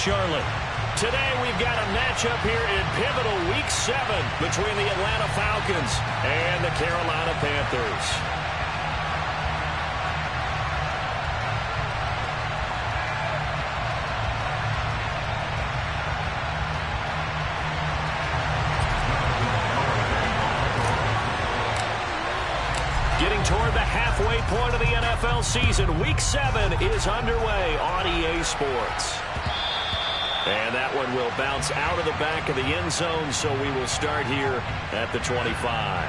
Charlotte. Today we've got a matchup here in pivotal Week 7 between the Atlanta Falcons and the Carolina Panthers. Getting toward the halfway point of the NFL season, Week 7 is underway on EA Sports. And that one will bounce out of the back of the end zone, so we will start here at the 25.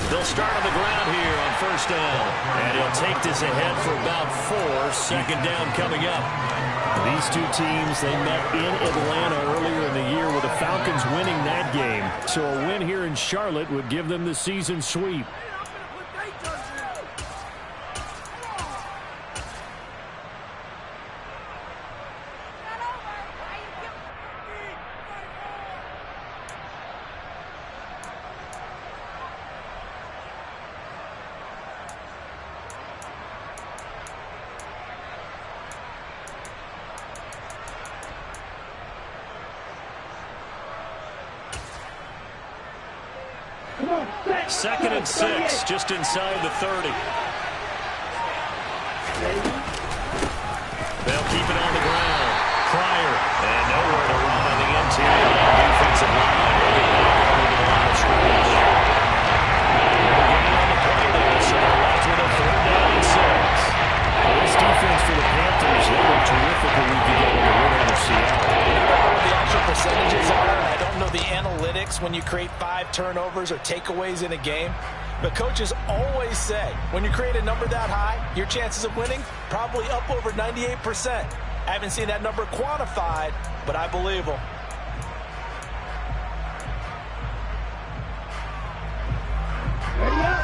They'll start on the ground here on first down. And he'll take this ahead for about 4. Second down coming up. These two teams, they met in Atlanta earlier in the year with the Falcons winning that game. So a win here in Charlotte would give them the season sweep. Second and 6, just inside the 30. They'll keep it on the ground. Pryor, and nowhere to run on the interior defensive line. Really back over the line of scrimmage. On the play there, so they're left with a 3rd down and 6. This defense for the Panthers, they look terrific a week ago when they win over Seattle. The actual percentages are, I don't know the analytics when you create 5 turnovers or takeaways in a game, but coaches always say when you create a number that high, your chances of winning probably up over 98%. I haven't seen that number quantified, but I believe them.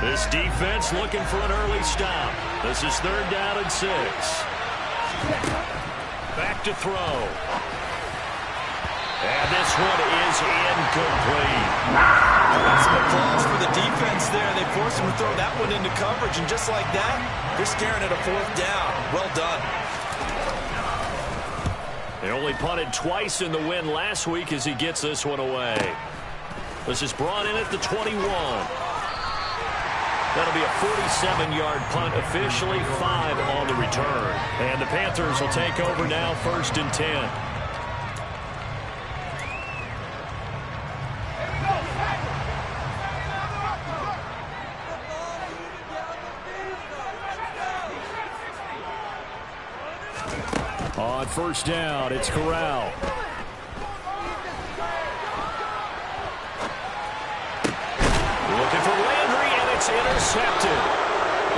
This defense looking for an early stop. This is 3rd down and 6. Back to throw. And this one is incomplete. That's a applause for the defense there. They forced him to throw that one into coverage, and just like that, they're staring at a 4th down. Well done. They only punted twice in the win last week as he gets this one away. This is brought in at the 21. That'll be a 47-yard punt, officially 5 on the return. And the Panthers will take over now, 1st and 10. On first down, it's Corral. Looking for Landry, and it's intercepted.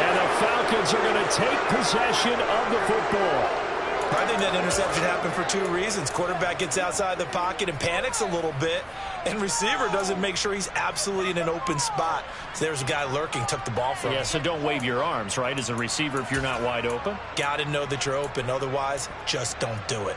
And the Falcons are going to take possession of the football. I think that interception happened for 2 reasons. Quarterback gets outside the pocket and panics a little bit, and receiver doesn't make sure he's absolutely in an open spot. So there's a guy lurking, took the ball from him. Yeah, so don't wave your arms, right, as a receiver if you're not wide open. Got to know that you're open. Otherwise, just don't do it.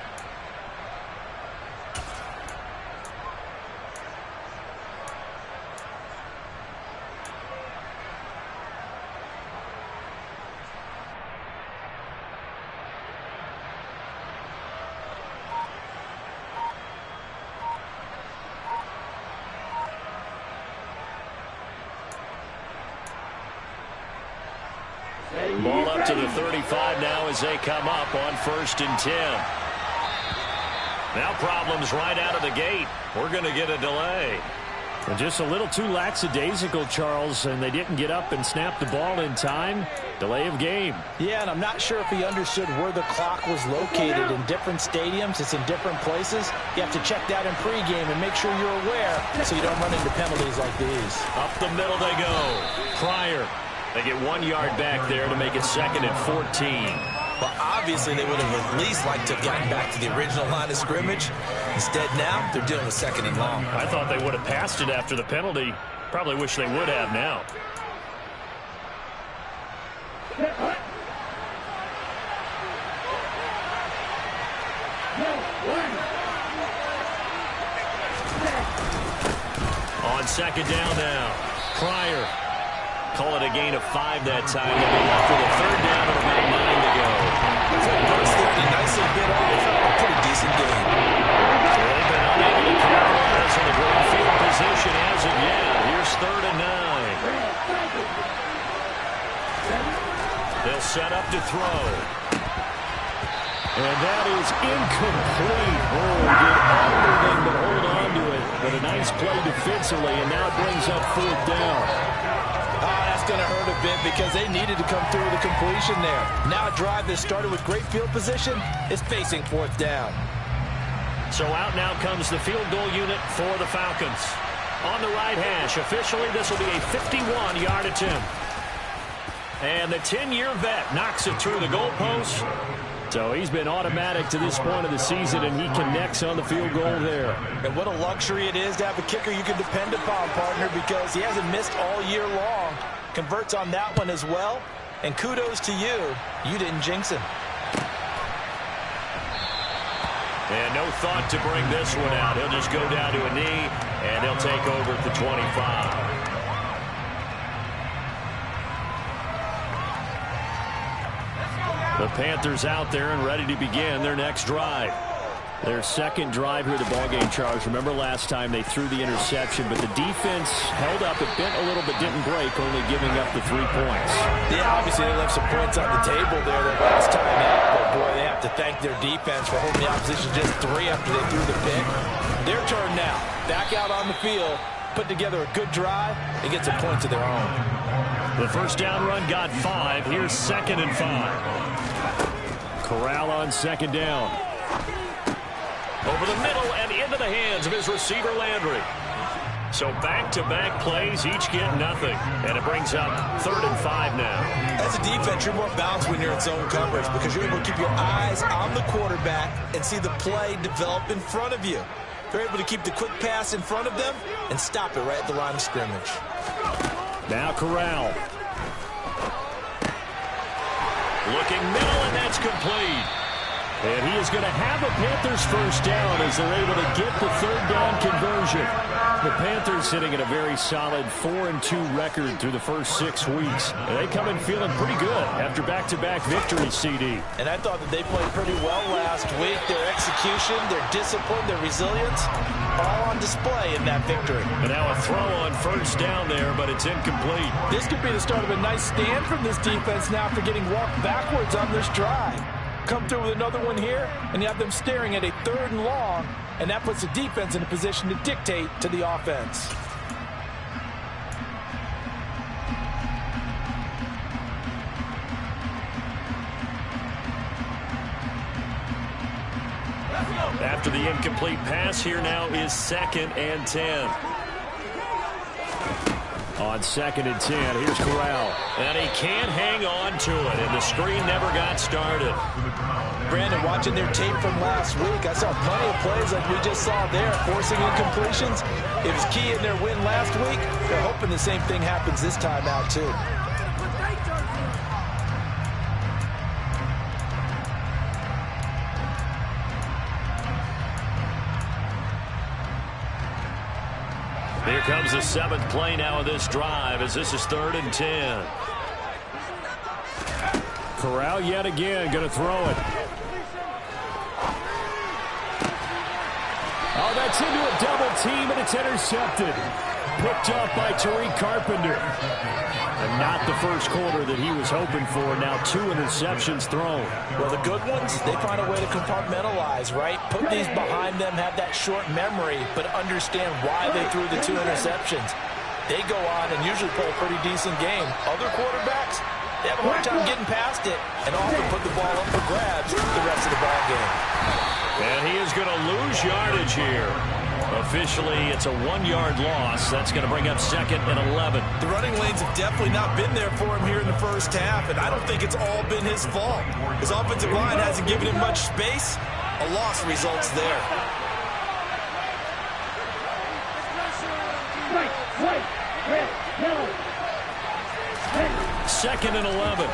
Ball up to the 35 now as they come up on 1st and 10. Now problems right out of the gate. We're going to get a delay. And just a little too lackadaisical, Charles, and they didn't get up and snap the ball in time. Delay of game. Yeah, and I'm not sure if he understood where the clock was located. In different stadiums, it's in different places. You have to check that in pregame and make sure you're aware so you don't run into penalties like these. Up the middle they go. Pryor. They get 1 yard back there to make it 2nd and 14. Well, obviously, they would have at least liked to have gotten back to the original line of scrimmage. Instead, now, they're dealing with 2nd and long. I thought they would have passed it after the penalty. Probably wish they would have now. On 2nd down now. Pryor. Call it a gain of 5 that time. They'll be left with a 3rd down and about 9 to go. First there, he nicely bit over. A pretty decent game. They've been unable to capitalize on the great field position as of yet. Here's 3rd and 9. They'll set up to throw. And that is incomplete. Oh, did everything but hold on to it. But a nice play defensively, and now it brings up 4th down. That's going to hurt a bit because they needed to come through with a completion there. Now a drive that started with great field position is facing 4th down. So out now comes the field goal unit for the Falcons. On the right hash, officially this will be a 51-yard attempt. And the 10-year vet knocks it through the goalpost. So he's been automatic to this point of the season, and he connects on the field goal there. And what a luxury it is to have a kicker you can depend upon, partner, because he hasn't missed all year long. Converts on that one as well. And kudos to you. You didn't jinx him. And no thought to bring this one out. He'll just go down to a knee, and he'll take over at the 25. The Panthers out there and ready to begin their next drive. Their second drive here of the ballgame, Charles. Remember last time they threw the interception, but the defense held up. It bent a little but didn't break, only giving up the 3 points. Yeah, obviously they left some points on the table there the last time out. But, boy, they have to thank their defense for holding the opposition just 3 after they threw the pick. Their turn now. Back out on the field, put together a good drive, and get some points of their own. The first down run got 5. Here's 2nd and 5. Corral on 2nd down. Over the middle and into the hands of his receiver, Landry. So back-to-back plays, each get nothing. And it brings up 3rd and 5 now. As a defense, you're more balanced when you're in zone coverage because you're able to keep your eyes on the quarterback and see the play develop in front of you. They're able to keep the quick pass in front of them and stop it right at the line of scrimmage. Now Corral. Looking middle, and that's complete. And he is going to have a Panthers first down as they're able to get the 3rd down conversion. The Panthers sitting at a very solid 4-2 record through the first 6 weeks. And they come in feeling pretty good after back-to-back victories, CD. And I thought that they played pretty well last week. Their execution, their discipline, their resilience, all on display in that victory. And now a throw on first down there, but it's incomplete. This could be the start of a nice stand from this defense now after getting walked backwards on this drive. Come through with another one here, and you have them staring at a 3rd and long, and that puts the defense in a position to dictate to the offense. After the incomplete pass, here now is 2nd and 10. On 2nd and 10, here's Corral. And he can't hang on to it, and the screen never got started. Brandon, watching their tape from last week, I saw plenty of plays like we just saw there, forcing incompletions. It was key in their win last week. They're hoping the same thing happens this time out, too. Here comes the 7th play now of this drive as this is 3rd and 10. Corral yet again going to throw it. Oh, that's into a double team, and it's intercepted. Picked up by Tariq Carpenter. And not the first quarter that he was hoping for. Now 2 interceptions thrown. Well, the good ones, they find a way to compartmentalize, right? Put these behind them, have that short memory, but understand why they threw the 2 interceptions. They go on and usually play a pretty decent game. Other quarterbacks, they have a hard time getting past it and often put the ball up for grabs the rest of the ball game. And he is going to lose yardage here. Officially, it's a 1-yard loss. That's going to bring up 2nd and 11. The running lanes have definitely not been there for him here in the first half, and I don't think it's all been his fault. His offensive line hasn't given him much space. A loss results there. Second and 11.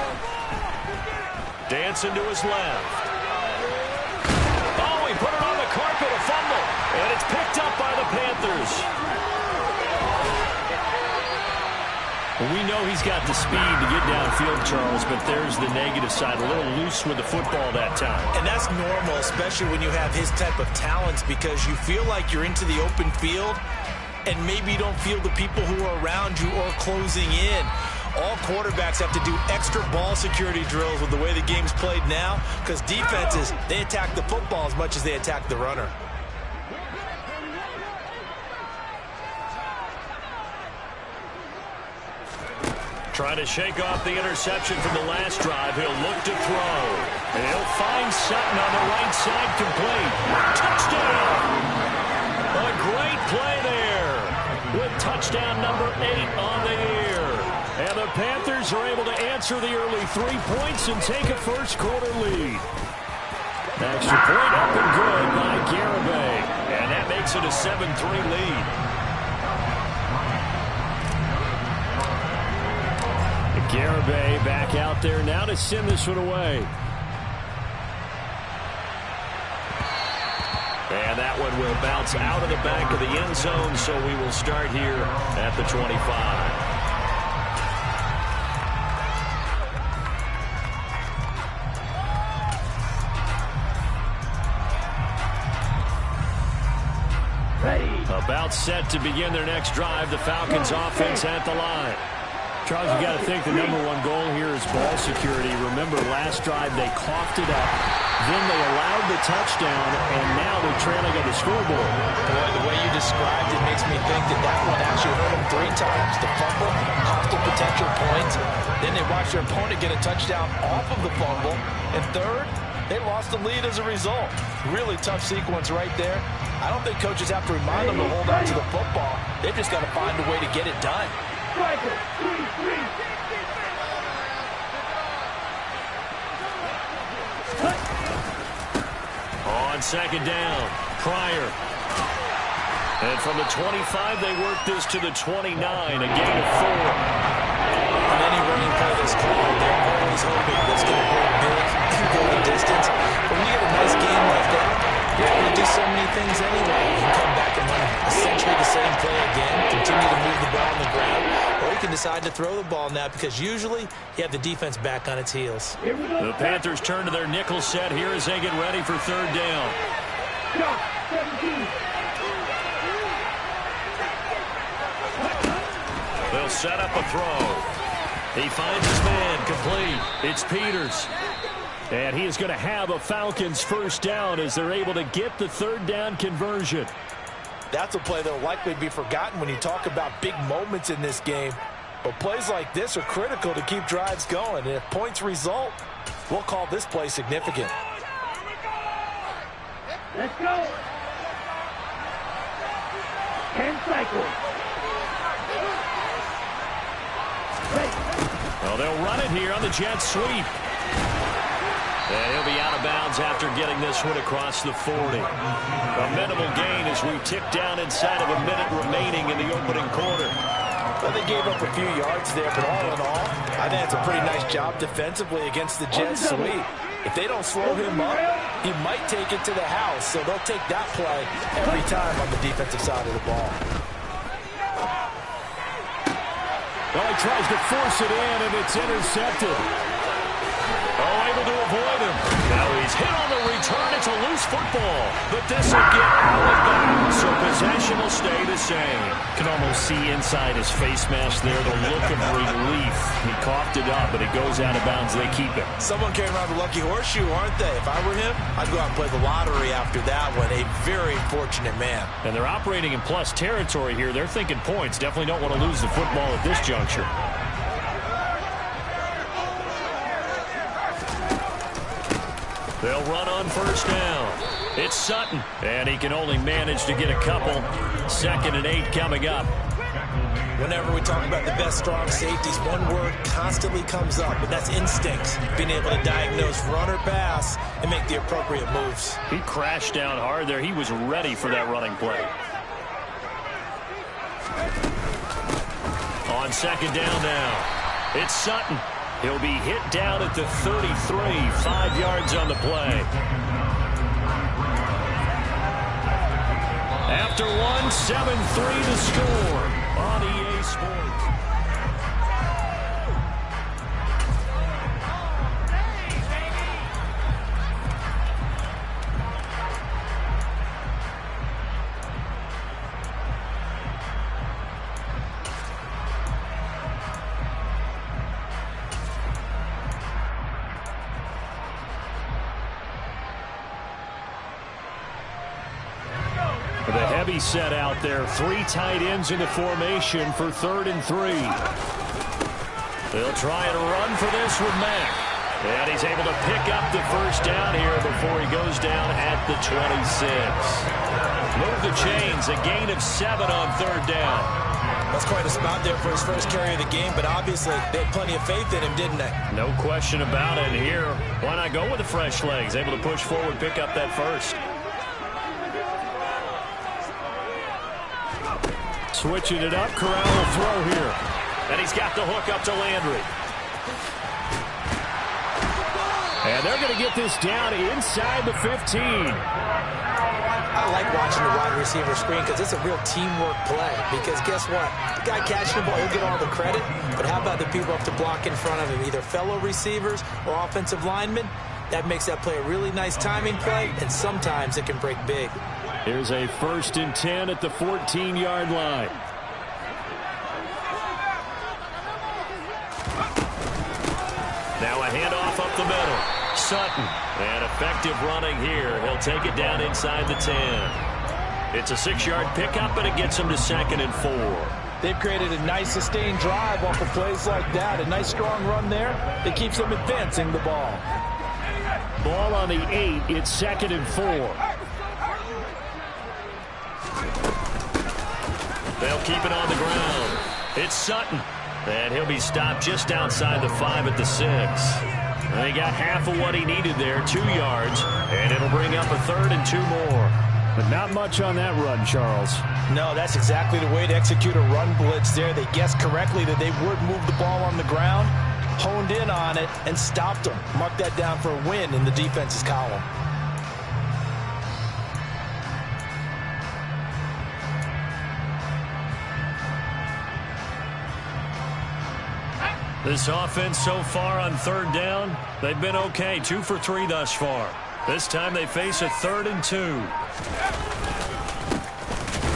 Dancing to his left. Oh, he put it on the carpet, a fumble. And it's picked up by the Panthers. Well, we know he's got the speed to get downfield, Charles, but there's the negative side. A little loose with the football that time. And that's normal, especially when you have his type of talents, because you feel like you're into the open field and maybe you don't feel the people who are around you or closing in. All quarterbacks have to do extra ball security drills with the way the game's played now, because defenses, they attack the football as much as they attack the runner. Trying to shake off the interception from the last drive. He'll look to throw. And he'll find Sutton on the right side, complete. Touchdown! A great play there with touchdown number 8 on the year. And the Panthers are able to answer the early 3 points and take a first-quarter lead. Extra point up and good by Garibay. And that makes it a 7-3 lead. Garibay back out there now to send this one away. And that one will bounce out of the back of the end zone, so we will start here at the 25. About set to begin their next drive. The Falcons offense at the line. Charles, you got to think the number 1 goal here is ball security. Remember, last drive they coughed it up, then they allowed the touchdown, and now they're trailing on the scoreboard. Boy, the way you described it makes me think that that one actually hurt them 3 times. The fumble cost them potential points. Then they watched their opponent get a touchdown off of the fumble. And third, they lost the lead as a result. Really tough sequence right there. I don't think coaches have to remind them to hold on to the football. They've just got to find a way to get it done. On second down, Pryor. And from the 25, they work this to the 29, a gain of 4. On any running play that's called, they're always hoping that's going to go big and go the distance. But when you get a nice game like that, you're able to do so many things anyway. You can come back and run essentially the same play again, continue to move the ball on the ground, or you can decide to throw the ball now because usually you have the defense back on its heels. The Panthers turn to their nickel set here as they get ready for third down. They'll set up a throw. He finds his man, complete. It's Peters. And he is going to have a Falcons first down as they're able to get the third down conversion. That's a play that will likely be forgotten when you talk about big moments in this game. But plays like this are critical to keep drives going. And if points result, we'll call this play significant. Let's go. 10 cycles. Well, they'll run it here on the jet sweep. And he'll be out of bounds after getting this one across the 40. A minimal gain as we tick down inside of a minute remaining in the opening quarter. Well, they gave up a few yards there, but all in all, I think it's a pretty nice job defensively against the jet sweep. If they don't slow him up, he might take it to the house, so they'll take that play every time on the defensive side of the ball. Well, he tries to force it in, and it's intercepted. Oh, able to avoid him. Now he's hit on the return. It's a loose football, but this will get out of bounds, so possession will stay the same. You can almost see inside his face mask there the look of relief. He coughed it up, but it goes out of bounds. They keep it. Someone carrying around the lucky horseshoe, aren't they? If I were him, I'd go out and play the lottery after that one. A very fortunate man. And they're operating in plus territory here. They're thinking points. Definitely don't want to lose the football at this juncture. They'll run on first down. It's Sutton, and he can only manage to get a couple. 2nd and 8 coming up. Whenever we talk about the best strong safeties, one word constantly comes up, and that's instincts. Being able to diagnose run or pass and make the appropriate moves. He crashed down hard there. He was ready for that running play. On 2nd down now, it's Sutton. He'll be hit down at the 33, 5 yards on the play. After 7-3 to score on EA Sports. The heavy set out there. 3 tight ends in the formation for 3rd and 3. They'll try and run for this with Mack. And he's able to pick up the first down here before he goes down at the 26. Move the chains. A gain of 7 on 3rd down. That's quite a spot there for his first carry of the game, but obviously they had plenty of faith in him, didn't they? No question about it. Here, why not go with the fresh legs? Able to push forward, pick up that first. Switching it up, Corral will throw here. And he's got the hook up to Landry. And they're going to get this down inside the 15. I like watching the wide receiver screen because it's a real teamwork play. Because guess what? The guy catching the ball, he'll get all the credit. But how about the people up to block in front of him? Either fellow receivers or offensive linemen. That makes that play a really nice timing play, and sometimes it can break big. Here's a 1st and 10 at the 14-yard line. Now a handoff up the middle. Sutton. And effective running here. He'll take it down inside the 10. It's a 6-yard pickup, and it gets him to 2nd and 4. They've created a nice sustained drive off of plays like that. A nice strong run there that keeps them advancing the ball. Ball on the 8. It's 2nd and 4. They'll keep it on the ground. It's Sutton. And he'll be stopped just outside the 5 at the 6. They got half of what he needed there, 2 yards. And it'll bring up a 3rd and 2 more. But not much on that run, Charles. No, that's exactly the way to execute a run blitz there. They guessed correctly that they would move the ball on the ground, honed in on it, and stopped them. Mark that down for a win in the defense's column. This offense so far on 3rd down, they've been okay. 2 for 3 thus far. This time they face a 3rd and 2.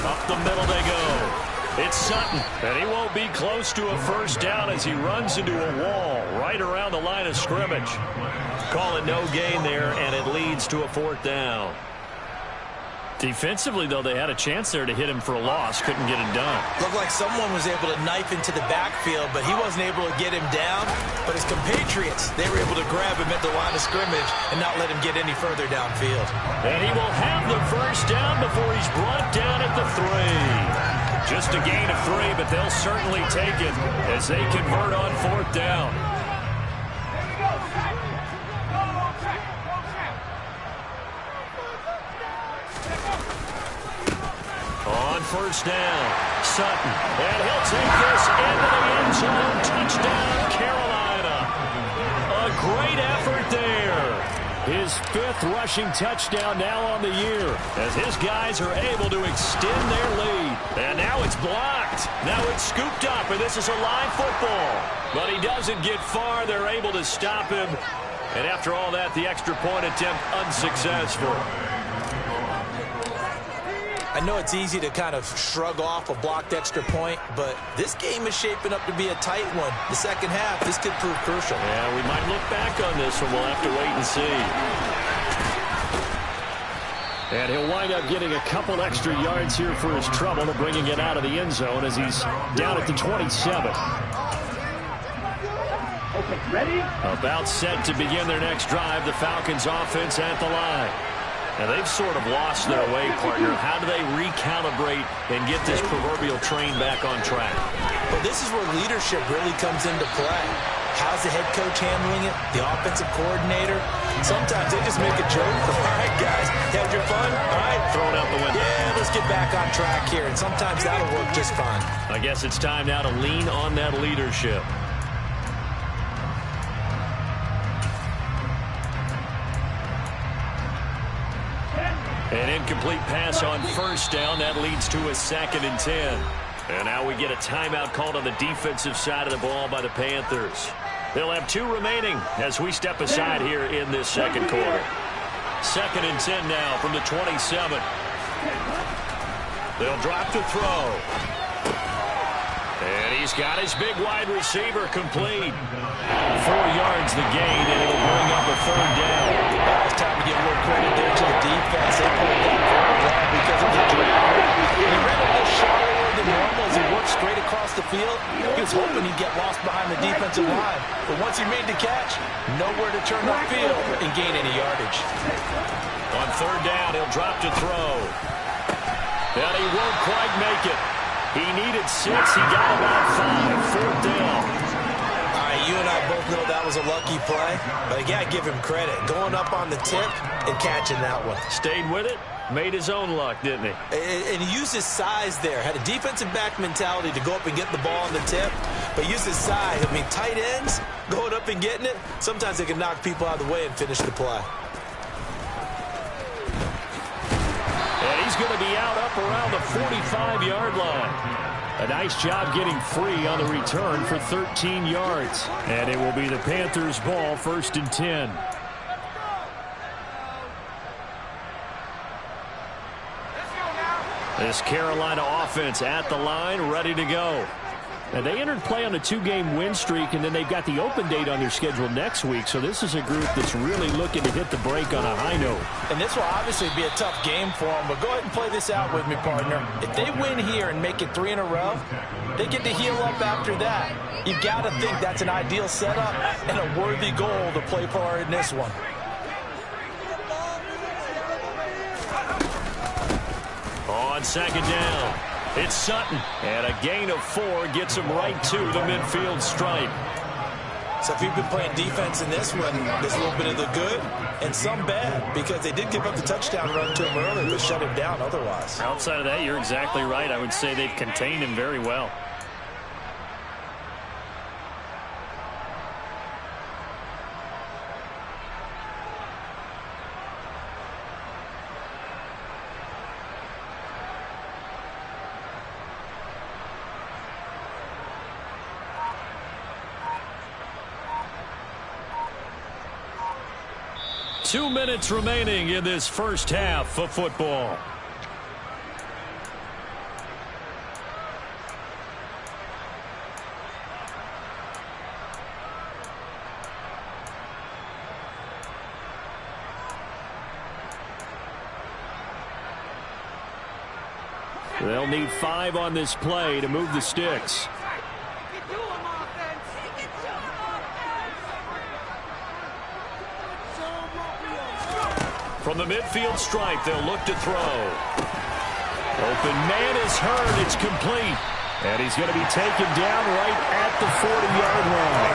Up the middle they go. It's Sutton, and he won't be close to a first down as he runs into a wall right around the line of scrimmage. Call it no gain there, and it leads to a 4th down. Defensively, though, they had a chance there to hit him for a loss. Couldn't get it done. Looked like someone was able to knife into the backfield, but he wasn't able to get him down. But his compatriots, they were able to grab him at the line of scrimmage and not let him get any further downfield. And he will have the first down before he's brought down at the 3. Just a gain of 3, but they'll certainly take it as they convert on 4th down. On first down, Sutton, and he'll take this into the end zone. Touchdown, Carolina. A great effort there. His 5th rushing touchdown now on the year as his guys are able to extend their lead. And now it's blocked. Now it's scooped up, and this is a live football. But he doesn't get far. They're able to stop him. And after all that, the extra point attempt unsuccessful. I know it's easy to kind of shrug off a blocked extra point, but this game is shaping up to be a tight one. The second half, this could prove crucial. Yeah, we might look back on this one. We'll have to wait and see. And he'll wind up getting a couple extra yards here for his trouble, bringing it out of the end zone as he's down at the 27. Ready? About set to begin their next drive, the Falcons offense at the line. Now, they've sort of lost their way, partner. How do they recalibrate and get this proverbial train back on track? Well, this is where leadership really comes into play. How's the head coach handling it? The offensive coordinator? Sometimes they just make a joke. All right, guys, had your fun? All right. Throw it out the window. Yeah, let's get back on track here. And sometimes that'll work just fine. I guess it's time now to lean on that leadership. An incomplete pass on first down. That leads to a 2nd and 10. And now we get a timeout called on the defensive side of the ball by the Panthers. They'll have 2 remaining as we step aside here in this second quarter. 2nd and 10 now from the 27. They'll drop to throw. And he's got his big wide receiver complete. 4 yards the gain, and it'll bring up a 3rd down. It's time to give more credit there to the defense. They pulled that very well because of the drag. He ran a little shallower than normal as he worked straight across the field. He was hoping he'd get lost behind the defensive line. But once he made the catch, nowhere to turn upfield and gain any yardage. On 3rd down, he'll drop to throw. And he won't quite make it. He needed 6. He got about 5. 4th down. All right, you and I both know that was a lucky play. But I got to give him credit. Going up on the tip and catching that one. Stayed with it. Made his own luck, didn't he? And he used his size there. Had a defensive back mentality to go up and get the ball on the tip. But used his size. I mean, tight ends, going up and getting it, sometimes they can knock people out of the way and finish the play. And he's going to be out up around the 45-yard line. A nice job getting free on the return for 13 yards. And it will be the Panthers' ball, 1st and 10. This Carolina offense at the line, ready to go. And they entered play on a 2-game win streak, and then they've got the open date on their schedule next week. So this is a group that's really looking to hit the break on a high note. And this will obviously be a tough game for them, but go ahead and play this out with me, partner. If they win here and make it 3 in a row, they get to heal up after that. You've got to think that's an ideal setup and a worthy goal to play for in this one. On 2nd down, it's Sutton. And a gain of 4 gets him right to the midfield stripe. So if you've been playing defense in this one, there's a little bit of the good and some bad, because they did give up the touchdown run to him earlier, but shut him down otherwise. Outside of that, you're exactly right. I would say they've contained him very well. Two minutes remaining in this first half of football. They'll need 5 on this play to move the sticks. From the midfield stripe, they'll look to throw. Open man is heard. It's complete. And he's going to be taken down right at the 40-yard line.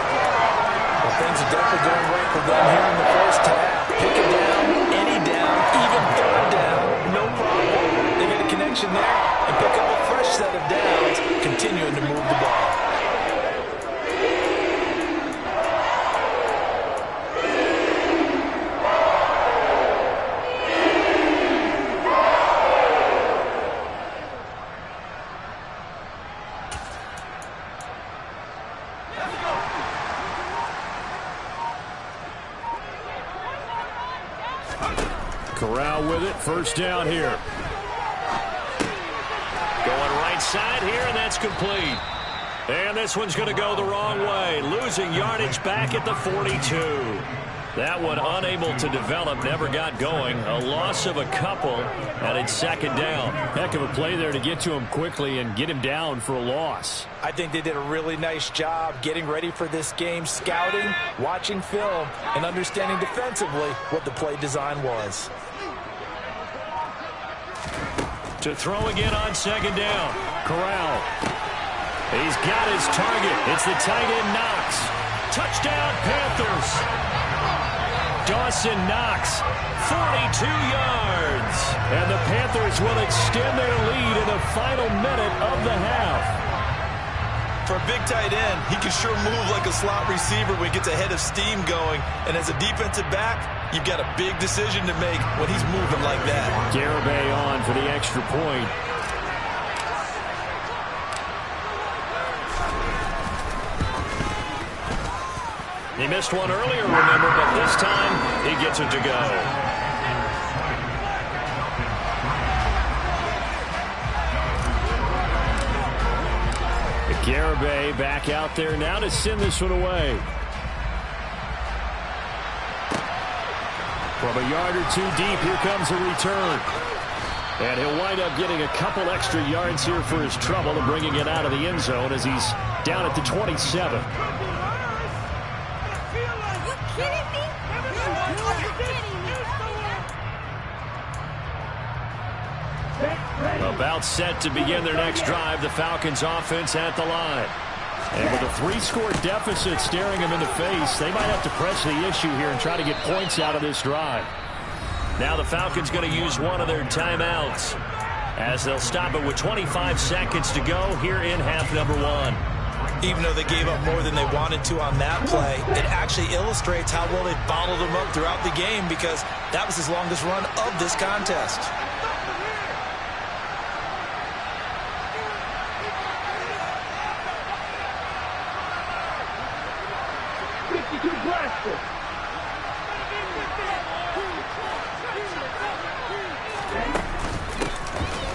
Well, things are definitely going right for them here in the first half. Pick it down, any down, even 3rd down, no problem. They get a connection there and pick up a fresh set of downs, continuing to move the ball. Corral with it. First down here. inside here, and that's complete. And this one's going to go the wrong way, losing yardage back at the 42. That one unable to develop, never got going. A loss of a couple, and it's second down. Heck of a play there to get to him quickly and get him down for a loss. I think they did a really nice job getting ready for this game, scouting, watching film, and understanding defensively what the play design was. To throw again on second down. Corral. He's got his target. It's the tight end Knox. Touchdown, Panthers. Dawson Knox, 42 yards. And the Panthers will extend their lead in the final minute of the half. For a big tight end, he can sure move like a slot receiver when he gets a head of steam going. And as a defensive back, you've got a big decision to make when he's moving like that. Garibay on for the extra point. He missed one earlier, remember, but this time he gets it to go. Garibay back out there now to send this one away. From a yard or two deep, here comes a return. And he'll wind up getting a couple extra yards here for his trouble and bringing it out of the end zone as he's down at the 27. About set to begin their next drive, the Falcons offense at the line. And with a 3-score deficit staring them in the face, they might have to press the issue here and try to get points out of this drive. Now the Falcons going to use one of their timeouts as they'll stop it with 25 seconds to go here in half number one. Even though they gave up more than they wanted to on that play, it actually illustrates how well they bottled them up throughout the game because that was his longest run of this contest.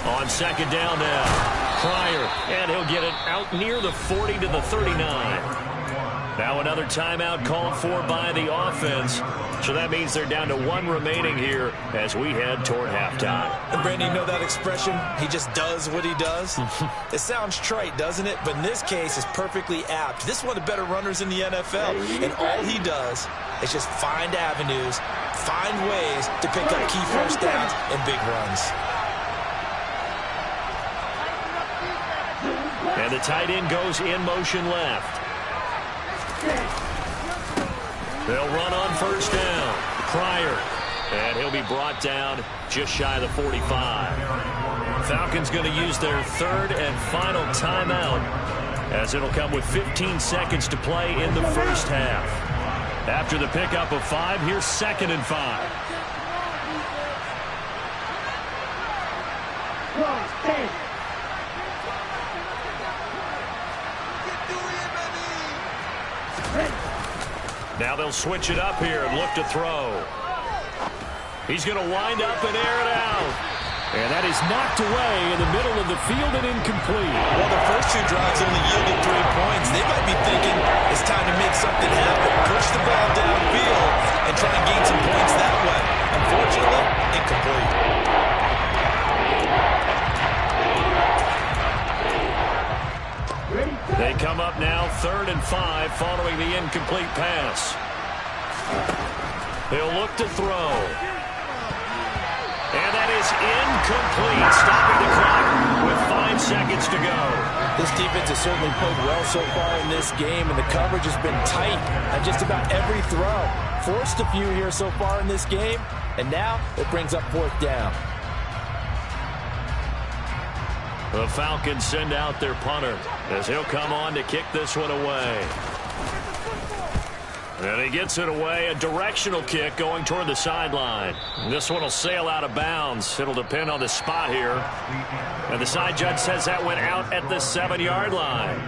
On second down now, Pryor, and he'll get it out near the 40 to the 39. Now another timeout called for by the offense, so that means they're down to one remaining here as we head toward halftime. And Brandon, you know that expression, he just does what he does? It sounds trite, doesn't it? But in this case, it's perfectly apt. This is one of the better runners in the NFL, and all he does is just find avenues, find ways to pick up key first downs and big runs. And the tight end goes in motion left. They'll run on first down. Pryor. And he'll be brought down just shy of the 45. Falcons going to use their third and final timeout as it'll come with 15 seconds to play in the first half. After the pickup of 5, here's 2nd and 5. Now they'll switch it up here and look to throw. He's going to wind up and air it out. And that is knocked away in the middle of the field and incomplete. Well, the first 2 drives only yielded 3 points. They might be thinking it's time to make something happen. Push the ball downfield and try and gain some points that way. Unfortunately, incomplete. They come up now 3rd and 5 following the incomplete pass. He'll look to throw. And that is incomplete, stopping the clock with 5 seconds to go. This defense has certainly played well so far in this game, and the coverage has been tight on just about every throw. Forced a few here so far in this game, and now it brings up 4th down. The Falcons send out their punter as he'll come on to kick this one away. And he gets it away, a directional kick going toward the sideline. This one will sail out of bounds. It'll depend on the spot here. And the side judge says that went out at the 7-yard line.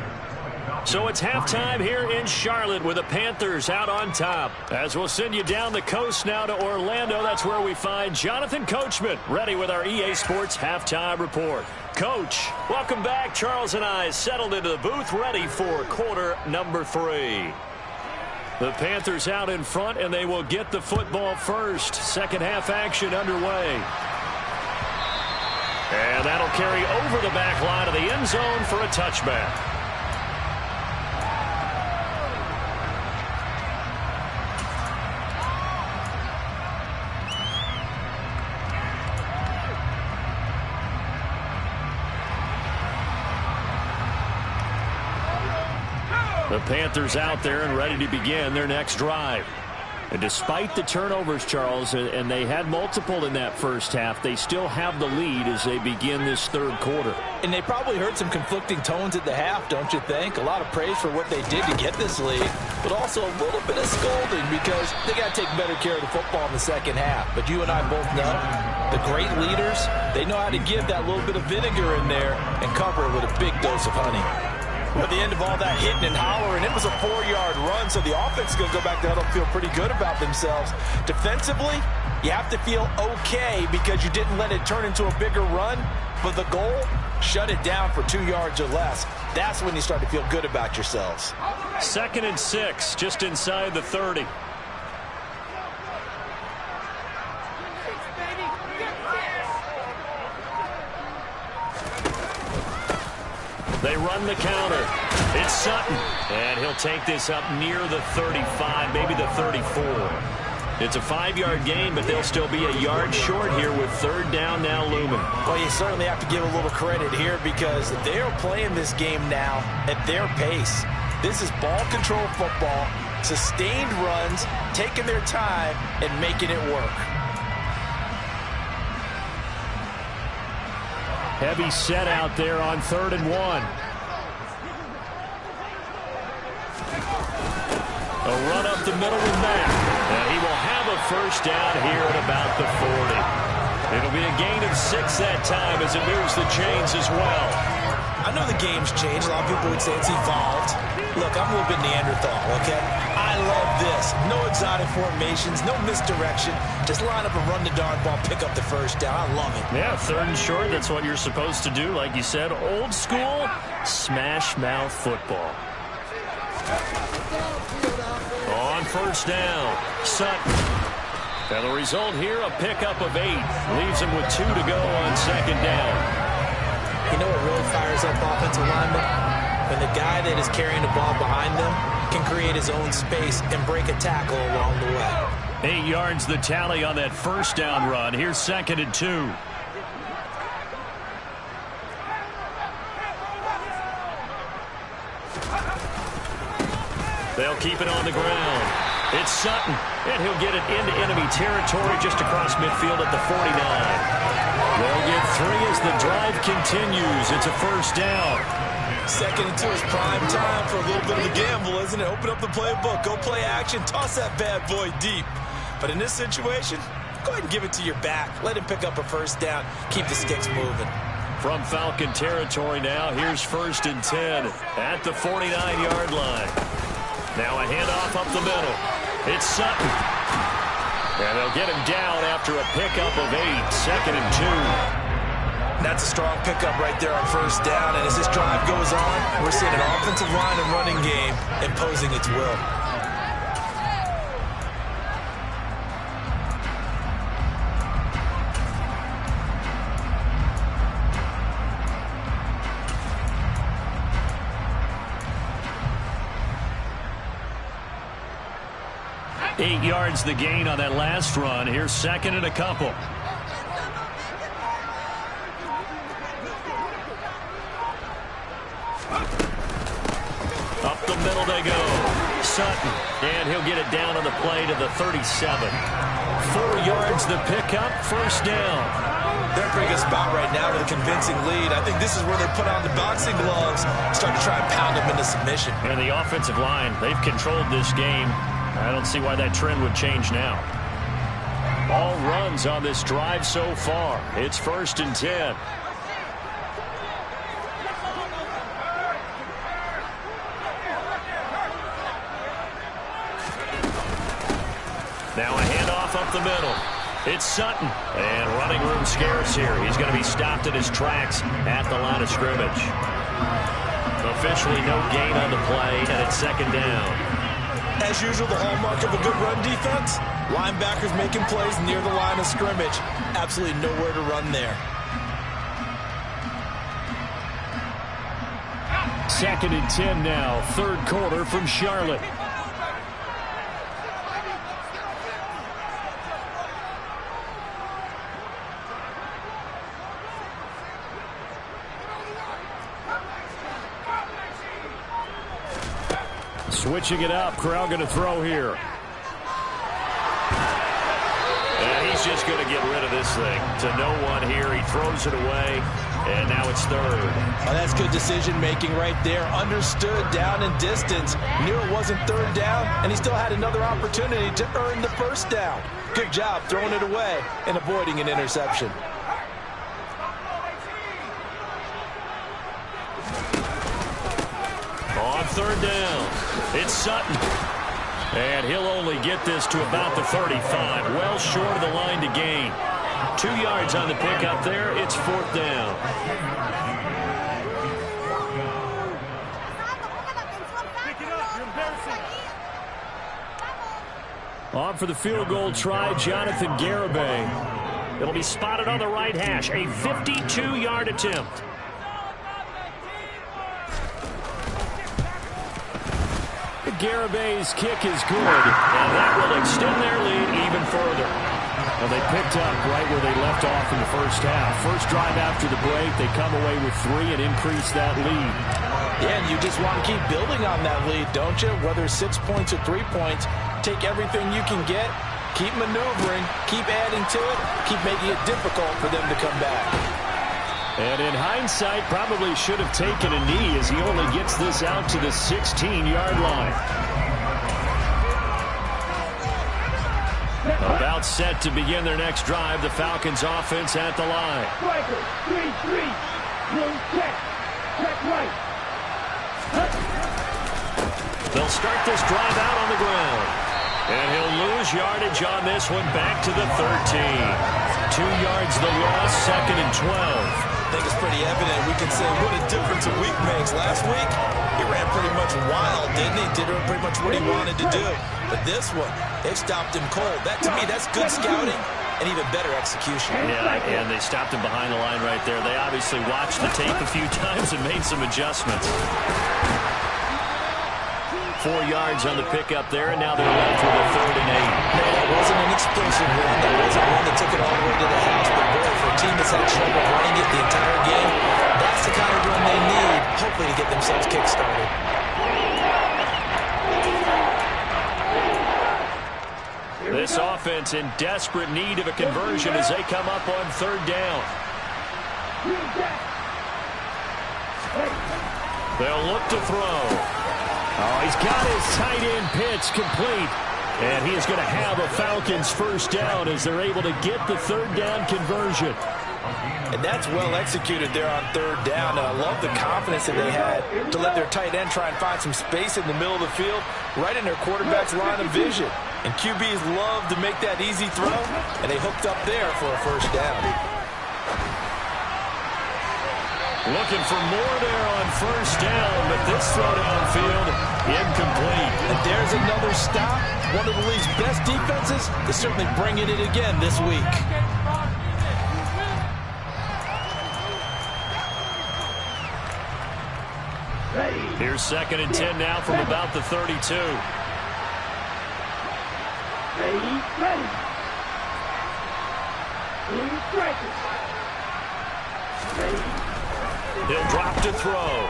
So it's halftime here in Charlotte with the Panthers out on top. As we'll send you down the coast now to Orlando, that's where we find Jonathan Coachman ready with our EA Sports Halftime Report. Coach, welcome back. Charles and I settled into the booth, ready for quarter number 3. The Panthers out in front, and they will get the football first. Second half action underway. And that'll carry over the back line of the end zone for a touchback. The Panthers out there and ready to begin their next drive. And despite the turnovers, Charles, and they had multiple in that first half, they still have the lead as they begin this third quarter. And they probably heard some conflicting tones at the half, don't you think? A lot of praise for what they did to get this lead, but also a little bit of scolding because they got to take better care of the football in the second half. But you and I both know the great leaders, they know how to give that little bit of vinegar in there and cover it with a big dose of honey. At the end of all that hitting and hollering, it was a 4-yard run, so the offense is going to go back to huddle and feel pretty good about themselves. Defensively, you have to feel okay because you didn't let it turn into a bigger run, but the goal, shut it down for 2 yards or less. That's when you start to feel good about yourselves. 2nd and 6, just inside the 30. They run the counter. It's Sutton. And he'll take this up near the 35, maybe the 34. It's a 5-yard gain, but they'll still be a yard short here with 3rd down now looming. Well, you certainly have to give a little credit here because they're playing this game now at their pace. This is ball control football, sustained runs, taking their time, and making it work. Heavy set out there on 3rd and 1. A run up the middle with Mack. And he will have a first down here at about the 40. It'll be a gain of 6 that time as it moves the chains as well. I know the game's changed. A lot of people would say it's evolved. Look, I'm a little bit Neanderthal, okay? I love this. No exotic formations, no misdirection. Just line up and run the darn ball, pick up the first down. I love it. Yeah, 3rd and short, that's what you're supposed to do. Like you said, old school, smash mouth football. On first down, Sutton. And the result here, a pickup of 8. Leaves him with 2 to go on 2nd down. You know what really fires up offensive linemen? When the guy that is carrying the ball behind them can create his own space and break a tackle along the way. 8 yards the tally on that first down run. Here's 2nd and 2. They'll keep it on the ground. It's Sutton, and he'll get it into enemy territory just across midfield at the 49. They'll get 3 as the drive continues. It's a first down. 2nd and 2 is prime time for a little bit of a gamble, isn't it? Open up the playbook, go play action, toss that bad boy deep. But in this situation, go ahead and give it to your back. Let him pick up a first down. Keep the sticks moving. From Falcon territory now, here's 1st and 10 at the 49-yard line. Now a handoff up the middle. It's Sutton. And they'll get him down after a pickup of 8. 2nd and 2. That's a strong pickup right there on first down. And as this drive goes on, we're seeing an offensive line and running game imposing its will. Eight yards the gain on that last run. Here's 2nd and a couple. Up the middle they go. Sutton, and he'll get it down on the play to the 37. 4 yards the pickup, first down. They're in a pretty good spot right now with a convincing lead. I think this is where they put on the boxing gloves, start to try and pound them into submission. And the offensive line, they've controlled this game. I don't see why that trend would change now. All runs on this drive so far. It's 1st and 10. Now a handoff up the middle. It's Sutton. And running room scarce here. He's going to be stopped in his tracks at the line of scrimmage. Officially no gain on the play, and it's second down. As usual, the hallmark of a good run defense, linebackers making plays near the line of scrimmage. Absolutely nowhere to run there. Second and 10 now, third quarter from Charlotte. Switching it up, Corral going to throw here. And he's just going to get rid of this thing. To no one here, he throws it away, and now it's third. Oh, that's good decision-making right there. Understood down and distance. Knew it wasn't third down, and he still had another opportunity to earn the first down. Good job throwing it away and avoiding an interception. On third down, it's Sutton. And he'll only get this to about the 35. Well short of the line to gain. 2 yards on the pickup there. It's fourth down. On for the field goal try, Jonathan Garibay. It'll be spotted on the right hash. A 52-yard attempt. Garibay's kick is good, and that will extend their lead even further. Well, they picked up right where they left off in the first half. First drive after the break, they come away with 3 and increase that lead. Yeah, and you just want to keep building on that lead, don't you? Whether 6 points or 3 points, take everything you can get, keep maneuvering, keep adding to it, keep making it difficult for them to come back. And in hindsight, probably should have taken a knee as he only gets this out to the 16-yard line. About set to begin their next drive, the Falcons offense at the line. Striker, 3-3, room check right. They'll start this drive out on the ground. And he'll lose yardage on this one back to the 13. 2 yards the loss, second and 12. I think it's pretty evident. We can say what a difference a week makes. Last week, he ran pretty much wild, didn't he? Did pretty much what he wanted to do. But this one, they stopped him cold. That, to me, that's good scouting and even better execution. Yeah, and they stopped him behind the line right there. They obviously watched the tape a few times and made some adjustments. 4 yards on the pickup there, and now they're left with a 3rd and 8. Man, that wasn't an explosive run. That wasn't one that took it all the way to the house. But boy, for a team that's had trouble running it the entire game, that's the kind of run they need, hopefully, to get themselves kick-started. This offense in desperate need of a conversion as they come up on 3rd down. They'll look to throw. Oh, he's got his tight end pitch complete. And he is going to have a Falcons first down as they're able to get the 3rd down conversion. And that's well executed there on 3rd down. And I love the confidence that they had to let their tight end try and find some space in the middle of the field, right in their quarterback's line of vision. And QBs love to make that easy throw, and they hooked up there for a first down. Looking for more there on first down, but this throw downfield, incomplete. And there's another stop. One of the league's best defenses is certainly bringing it again this week. Here's 2nd and 10 now from about the 32. Ready. Striker. Ready. He'll drop to throw.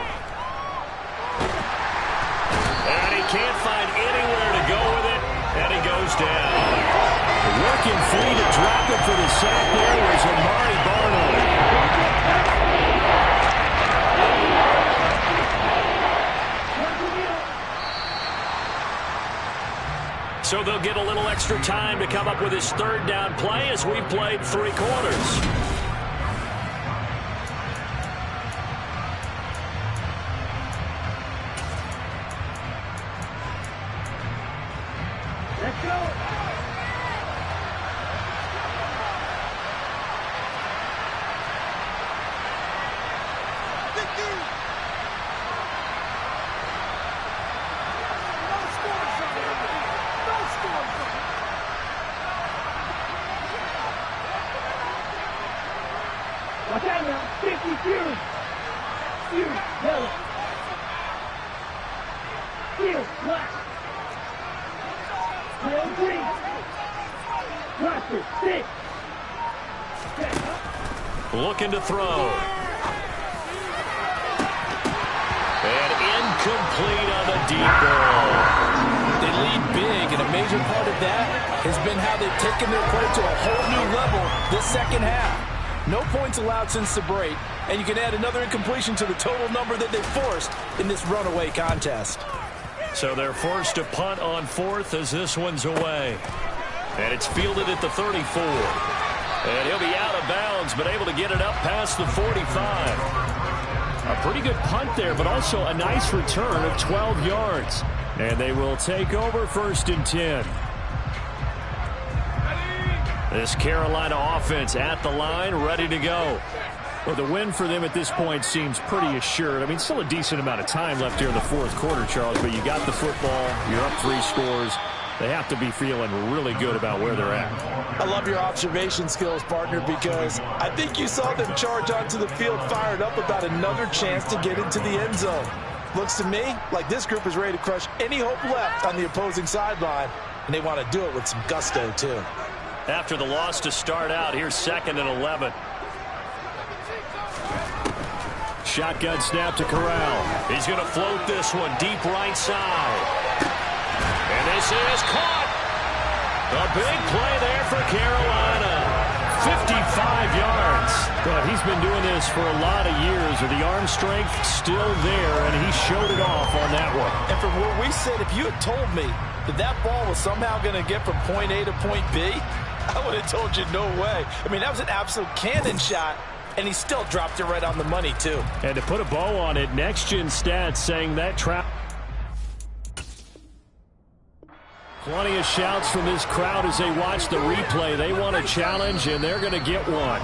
And he can't find anywhere to go with it, and he goes down. Working free to drop it for the sack there was Amari Barno. So they'll get a little extra time to come up with his 3rd down play as we've played 3 quarters. Watch out now. 50 Fury. Fury, yellow. Field, black. Tail green. Roster, 6. Looking to throw. And incomplete on the deep ball. They lead big, and a major part of that has been how they've taken their play to a whole new level this second half. No points allowed since the break, and you can add another incompletion to the total number that they forced in this runaway contest. So they're forced to punt on fourth as this one's away. And it's fielded at the 34. And he'll be out of bounds, but able to get it up past the 45. A pretty good punt there, but also a nice return of 12 yards. And they will take over 1st and 10. This Carolina offense at the line, ready to go. Well, the win for them at this point seems pretty assured. I mean, still a decent amount of time left here in the 4th quarter, Charles, but you got the football, you're up 3 scores. They have to be feeling really good about where they're at. I love your observation skills, partner, because I think you saw them charge onto the field fired up about another chance to get into the end zone. Looks to me like this group is ready to crush any hope left on the opposing sideline, and they want to do it with some gusto, too. After the loss to start out, here's 2nd and 11. Shotgun snap to Corral. He's going to float this one deep right side. And this is caught. A big play there for Carolina. 55 yards. But he's been doing this for a lot of years with the arm strength still there, and he showed it off on that one. And from where we sit, if you had told me that that ball was somehow going to get from point A to point B, I would have told you no way. I mean, that was an absolute cannon shot, and he still dropped it right on the money, too. And to put a bow on it, Next Gen Stats saying that trap. Plenty of shouts from this crowd as they watch the replay. They want a challenge, and they're going to get one.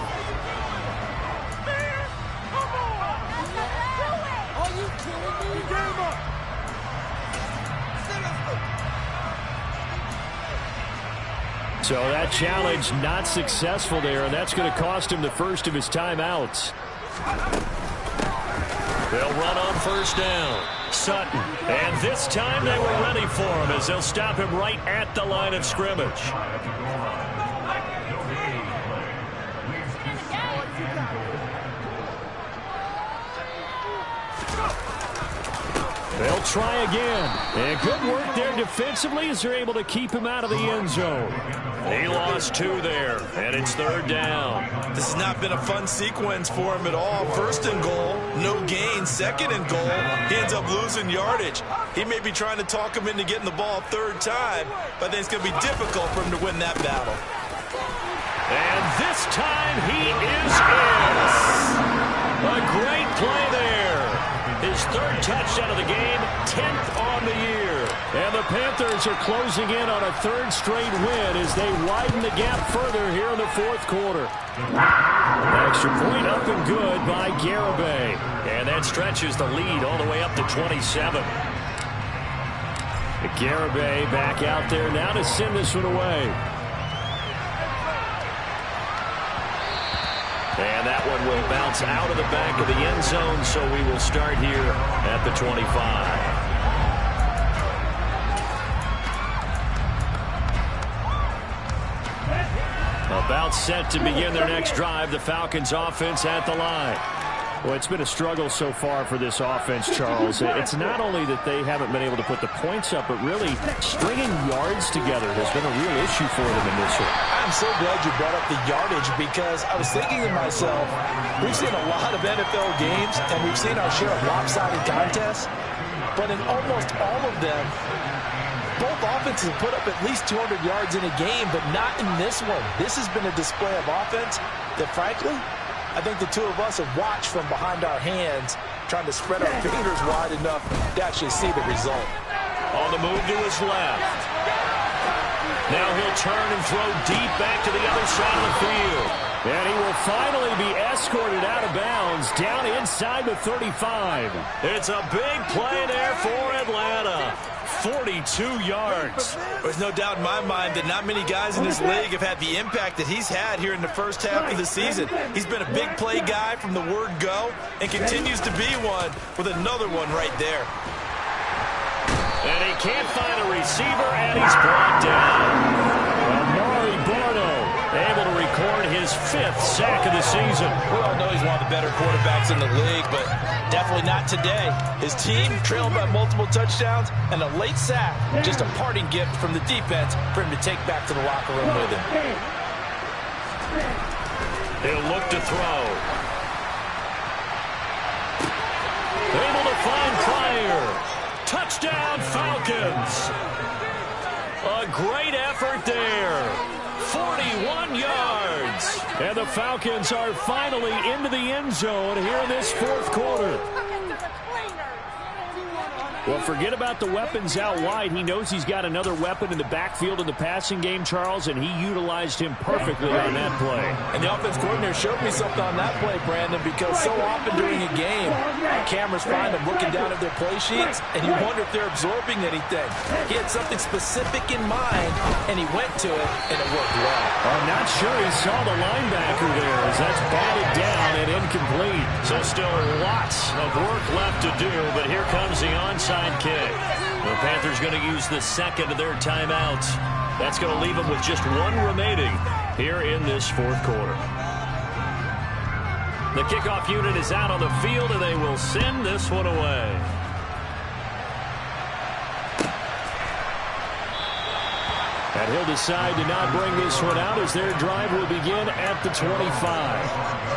So that challenge not successful there, and that's going to cost him the first of his timeouts. They'll run on 1st down. Sutton. And this time they were ready for him as they'll stop him right at the line of scrimmage. They'll try again. And good work there defensively as they're able to keep him out of the end zone. He lost 2 there, and it's 3rd down. This has not been a fun sequence for him at all. 1st and goal, no gain. 2nd and goal, he ends up losing yardage. He may be trying to talk him into getting the ball 3rd time, but I think it's going to be difficult for him to win that battle. And this time he is in. A great play there. His 3rd touchdown of the game, 10th on the year. And the Panthers are closing in on a 3rd straight win as they widen the gap further here in the 4th quarter. Extra point up and good by Garibay. And that stretches the lead all the way up to 27. Garibay back out there now to send this one away. And that one will bounce out of the back of the end zone, so we will start here at the 25. About set to begin their next drive, the Falcons offense at the line. Well, it's been a struggle so far for this offense, Charles. It's not only that they haven't been able to put the points up, but really stringing yards together has been a real issue for them in this one. I'm so glad you brought up the yardage because I was thinking to myself, we've seen a lot of NFL games and we've seen our share of lopsided contests, but in almost all of them, both offenses have put up at least 200 yards in a game, but not in this one. This has been a display of offense that, frankly, I think the two of us have watched from behind our hands, trying to spread our fingers wide enough to actually see the result. On the move to his left. Now he'll turn and throw deep back to the other side of the field. And he will finally be escorted out of bounds down inside the 35. It's a big play there for Atlanta. 42 yards. There's no doubt in my mind that not many guys in this league have had the impact that he's had here in the first half of the season. He's been a big play guy from the word go and continues to be one with another one right there. And he can't find a receiver, and he's brought down. Amari Barno able to record his 5th sack of the season. We all know he's one of the better quarterbacks in the league, but definitely not today. His team trailed by multiple touchdowns, and a late sack, just a parting gift from the defense for him to take back to the locker room with him. He'll look to throw. Able to find Pryor. Touchdown, Falcons. A great effort there. 41 yards. And the Falcons are finally into the end zone here in this 4th quarter. Well, forget about the weapons out wide. He knows he's got another weapon in the backfield in the passing game, Charles, and he utilized him perfectly on that play. And the offense coordinator showed me something on that play, Brandon, because so often during a game, cameras find them looking down at their play sheets, and you wonder if they're absorbing anything. He had something specific in mind, and he went to it, and it worked well. I'm not sure he saw the linebacker there as that's batted down and incomplete. So still lots of work left to do, but here comes the onside kick. The Panthers going to use the second of their timeouts. That's going to leave them with just one remaining here in this 4th quarter. The kickoff unit is out on the field, and they will send this one away. And he'll decide to not bring this one out as their drive will begin at the 25.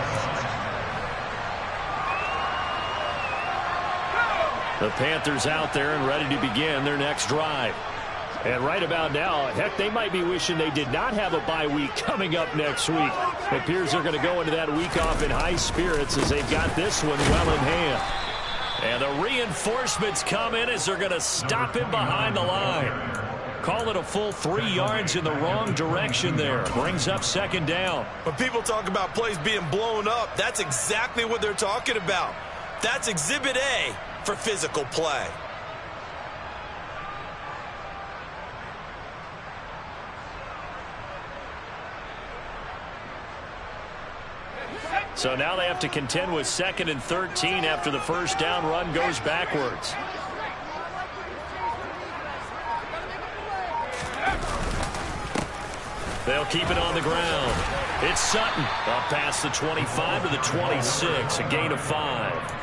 The Panthers out there and ready to begin their next drive. And right about now, heck, they might be wishing they did not have a bye week coming up next week. It appears they're going to go into that week off in high spirits as they've got this one well in hand. And the reinforcements come in as they're going to stop him behind the line. Call it a full 3 yards in the wrong direction there. Brings up 2nd down. When people talk about plays being blown up, that's exactly what they're talking about. That's Exhibit A for physical play. So now they have to contend with 2nd and 13 after the first down run goes backwards. They'll keep it on the ground. It's Sutton up past the 25 to the 26, a gain of 5.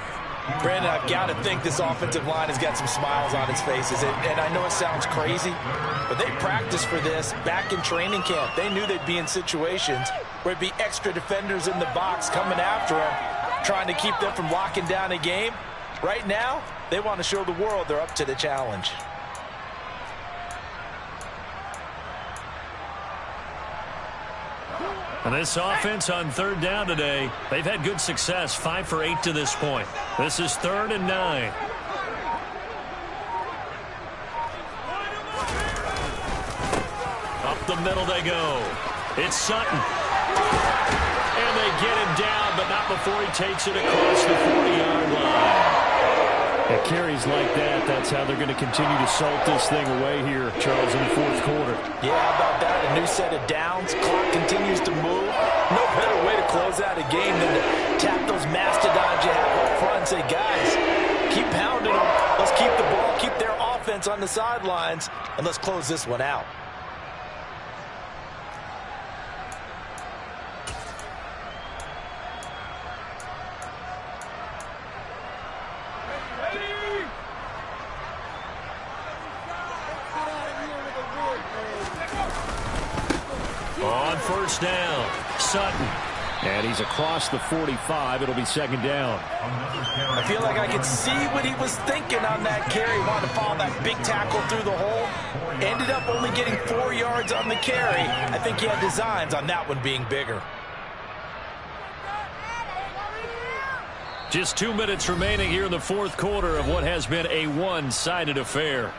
Brandon, I've got to think this offensive line has got some smiles on its faces. And I know it sounds crazy, but they practiced for this back in training camp. They knew they'd be in situations where it'd be extra defenders in the box coming after them, trying to keep them from locking down a game. Right now, they want to show the world they're up to the challenge. And this offense on 3rd down today, they've had good success, 5 for 8 to this point. This is 3rd and 9. Up the middle they go. It's Sutton. And they get him down, but not before he takes it across the 40-yard line. At carries like that, that's how they're going to continue to salt this thing away here, Charles, in the 4th quarter. Yeah, how about that? A new set of downs. Clock continues to move. No better way to close out a game than to tap those mastodons you have up front and say, guys, keep pounding them. Let's keep the ball, keep their offense on the sidelines, and let's close this one out. On 1st down, Sutton. And he's across the 45. It'll be 2nd down. I feel like I could see what he was thinking on that carry. Wanted to follow that big tackle through the hole. Ended up only getting 4 yards on the carry. I think he had designs on that one being bigger. Just 2 minutes remaining here in the 4th quarter of what has been a one-sided affair.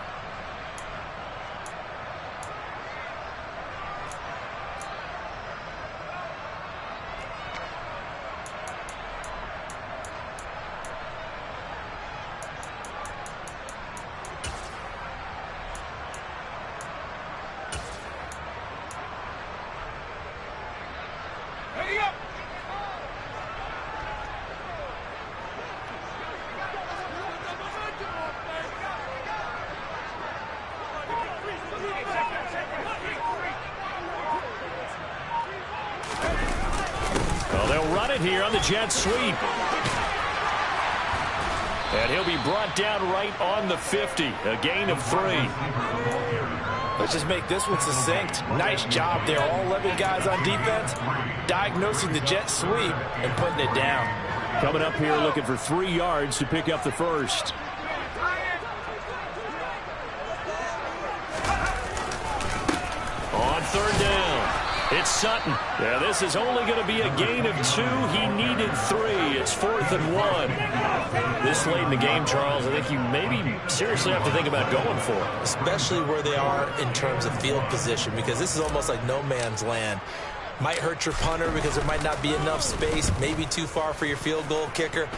They'll run it here on the jet sweep. And he'll be brought down right on the 50. A gain of 3. Let's just make this one succinct. Nice job there. All 11 guys on defense diagnosing the jet sweep and putting it down. Coming up here looking for 3 yards to pick up the first. On 3rd down, it's Sutton. Yeah, this is only going to be a gain of 2. He needed 3. It's 4th and 1. This late in the game, Charles, I think you maybe seriously have to think about going for it. Especially where they are in terms of field position, because this is almost like no man's land. Might hurt your punter because there might not be enough space, maybe too far for your field goal kicker.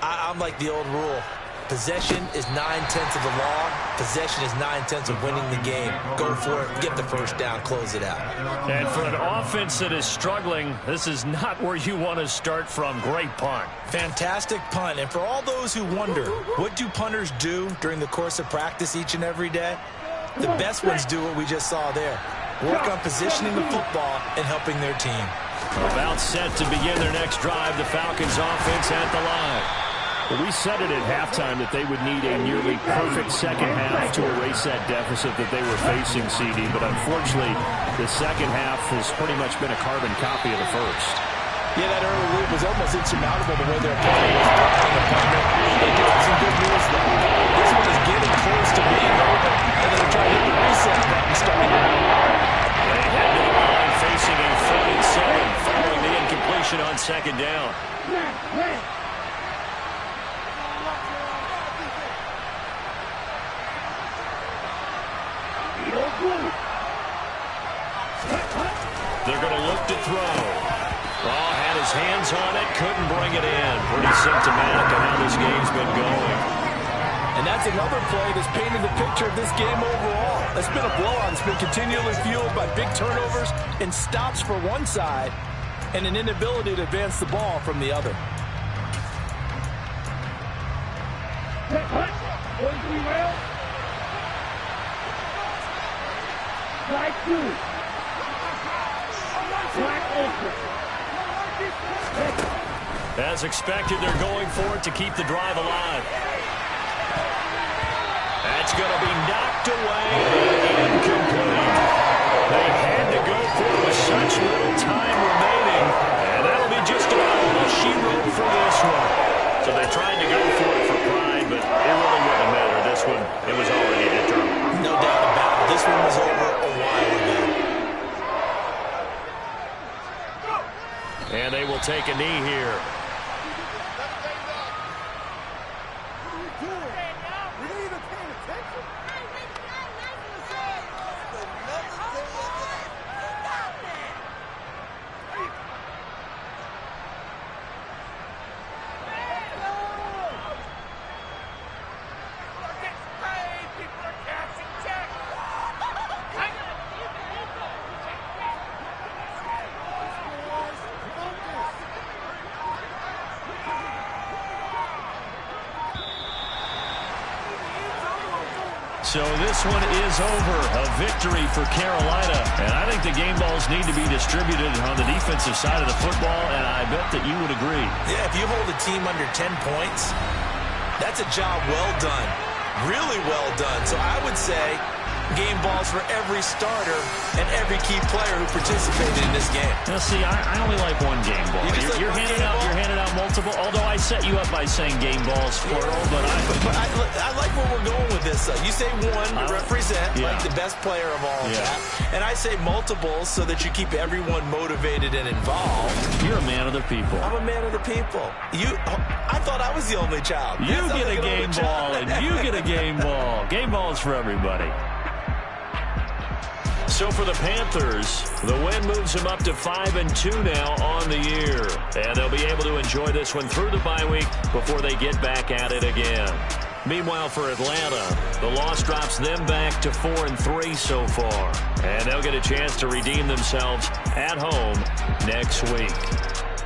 I'm like the old rule. Possession is 9/10 of the law. Possession is 9/10 of winning the game. Go for it. Get the first down. Close it out. And for an offense that is struggling, this is not where you want to start from. Great punt. Fantastic punt. And for all those who wonder, what do punters do during the course of practice each and every day? The best ones do what we just saw there. Work on positioning the football and helping their team. About set to begin their next drive, the Falcons offense at the line. Well, we said it at halftime that they would need a nearly perfect second half to erase that deficit that they were facing, CD. But unfortunately, the second half has pretty much been a carbon copy of the first. Yeah, that early lead was almost insurmountable the way their opponent was blocking the partner. They did have some good news, though. This one is getting close to being over, and they're trying to hit the reset button starting out. They head to the line facing a 3rd and 7 following the incompletion on 2nd down. They're going to look to throw. Oh, had his hands on it, couldn't bring it in. Pretty symptomatic of how this game's been going. And that's another play that's painted the picture of this game overall. It's been a blowout. It's been continually fueled by big turnovers and stops for one side and an inability to advance the ball from the other. As expected, they're going for it to keep the drive alive. That's going to be knocked away and incomplete. They had to go for it with such little time remaining, and that'll be just about all she wrote for this one. So they tried to go for it for pride, but it really wouldn't matter. This one, it was already determined. No doubt about it. This one was over a while ago. And they will take a knee here. So this one is over. A victory for Carolina. And I think the game balls need to be distributed on the defensive side of the football, and I bet that you would agree. Yeah, if you hold a team under 10 points, that's a job well done. Really well done. So I would say game balls for every starter and every key player who participated in this game. Now, see, I only like one game ball. You're handing out multiple. Although I set you up by saying game balls plural, but I like where we're going with this. You say one to represent like the best player of all time, and I say multiples so that you keep everyone motivated and involved. You're a man of the people. I'm a man of the people. I thought I was the only child. You get a game ball, and you get a game ball. Game balls for everybody. So for the Panthers, the win moves them up to 5-2 now on the year. And they'll be able to enjoy this one through the bye week before they get back at it again. Meanwhile, for Atlanta, the loss drops them back to 4-3 so far. And they'll get a chance to redeem themselves at home next week.